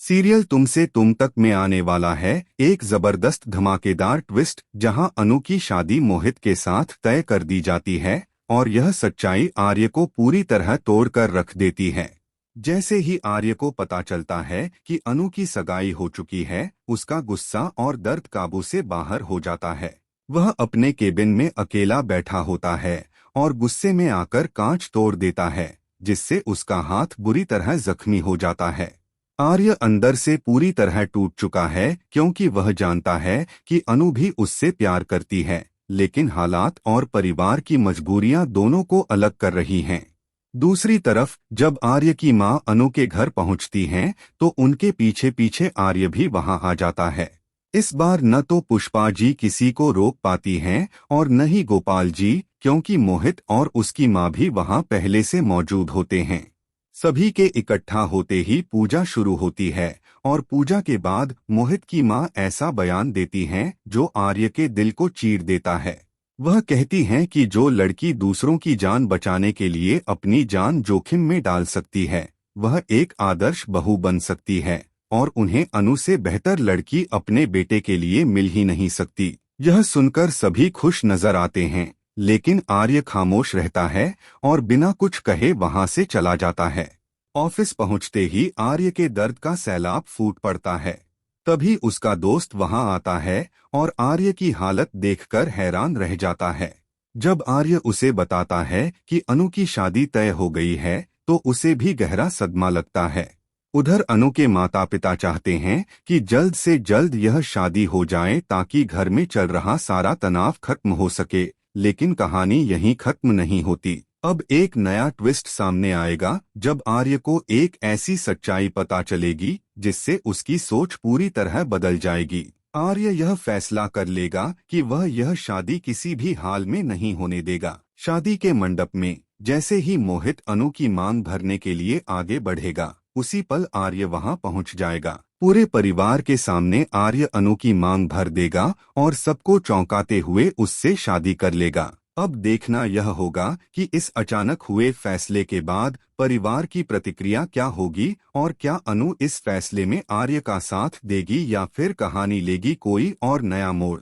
Serial तुमसे तुम तक में आने वाला है एक जबरदस्त धमाकेदार ट्विस्ट जहां अनु की शादी मोहित के साथ तय कर दी जाती है और यह सच्चाई आर्य को पूरी तरह तोड़कर रख देती है। जैसे ही आर्य को पता चलता है कि अनु की सगाई हो चुकी है, उसका गुस्सा और दर्द काबू से बाहर हो जाता है। वह अपने केबिन में अकेला बैठा होता है और गुस्से में आकर कांच तोड़ देता है, जिससे उसका हाथ बुरी तरह जख्मी हो जाता है। आर्य अंदर से पूरी तरह टूट चुका है क्योंकि वह जानता है कि अनु भी उससे प्यार करती है, लेकिन हालात और परिवार की मजबूरियां दोनों को अलग कर रही हैं। दूसरी तरफ जब आर्य की मां अनु के घर पहुंचती हैं, तो उनके पीछे पीछे आर्य भी वहां आ जाता है। इस बार न तो पुष्पा जी किसी को रोक पाती हैं और न ही गोपाल जी, क्योंकि मोहित और उसकी मां भी वहां पहले से मौजूद होते हैं। सभी के इकट्ठा होते ही पूजा शुरू होती है और पूजा के बाद मोहित की मां ऐसा बयान देती हैं जो आर्य के दिल को चीर देता है। वह कहती हैं कि जो लड़की दूसरों की जान बचाने के लिए अपनी जान जोखिम में डाल सकती है, वह एक आदर्श बहू बन सकती है और उन्हें अनु से बेहतर लड़की अपने बेटे के लिए मिल ही नहीं सकती। यह सुनकर सभी खुश नजर आते हैं, लेकिन आर्य खामोश रहता है और बिना कुछ कहे वहां से चला जाता है। ऑफिस पहुंचते ही आर्य के दर्द का सैलाब फूट पड़ता है। तभी उसका दोस्त वहां आता है और आर्य की हालत देखकर हैरान रह जाता है। जब आर्य उसे बताता है कि अनु की शादी तय हो गई है, तो उसे भी गहरा सदमा लगता है। उधर अनु के माता पिता चाहते हैं कि जल्द से जल्द यह शादी हो जाए ताकि घर में चल रहा सारा तनाव खत्म हो सके, लेकिन कहानी यहीं खत्म नहीं होती। अब एक नया ट्विस्ट सामने आएगा जब आर्य को एक ऐसी सच्चाई पता चलेगी जिससे उसकी सोच पूरी तरह बदल जाएगी। आर्य यह फैसला कर लेगा कि वह यह शादी किसी भी हाल में नहीं होने देगा। शादी के मंडप में जैसे ही मोहित अनु की मांग भरने के लिए आगे बढ़ेगा, उसी पल आर्य वहां पहुंच जाएगा। पूरे परिवार के सामने आर्य अनु की मांग भर देगा और सबको चौंकाते हुए उससे शादी कर लेगा। अब देखना यह होगा कि इस अचानक हुए फैसले के बाद परिवार की प्रतिक्रिया क्या होगी और क्या अनु इस फैसले में आर्य का साथ देगी या फिर कहानी लेगी कोई और नया मोड़।